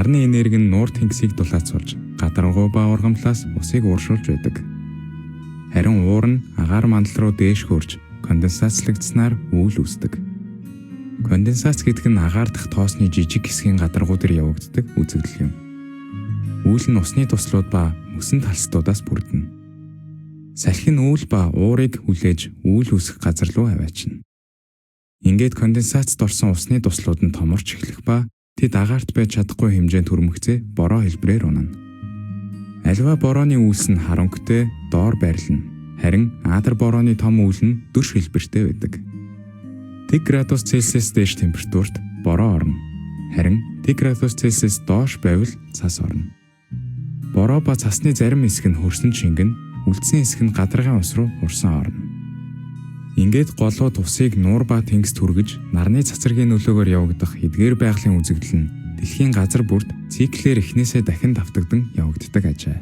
Нарны энерги нь нуур тэнгисийг дулаацуулж, гадаргуу ба ургамлаас усыг ууршуулж байдаг. Харин уур нь агаар мандал руу дээш хөрж, конденсацлагдсанаар үүл үүсдэг. Конденсац гэдэг нь агаар дахь тоосны жижиг хэсгийн гадаргуу дээр явагддаг үзэгдэл юм. Үүл нь усны туслууд ба мөсөн талстуудаас бүрдэнэ. Салхи нь үүл ба уурыг хүлээж үүл үүсэх газар руу аваачна. Ингээд конденсацд орсон усны туслууд нь томорч эхлэх ба тэд агаарт байж чадахгүй хэмжээнд хүрмэгцээ бороо хэлбрээр унана. Аливаа борооны үүс нь харанхуйтэй доор байрлана. Харин Адар борооны том үүл нь дүрш хэлбэртэй байдаг. 1 градус Цельсиус дээш температурт бороо орно. Харин 1 градус Цельсиус доош байвал цас орно. Бороо ба цасны зарим хэсэг нь хөрсөн шингэн, үлдсэн хэсэг нь гадаргын ус руу урсан орно. Ингээд голууд усыг нуур ба тэнгист хүргэж, нарны цацрагийн нөлөөгөөр явагдах эдгээр байгалийн үзэгдэл нь дэлхийн газар бүрд циклээр эхнээсээ дахин давтагдан явагддаг ажээ.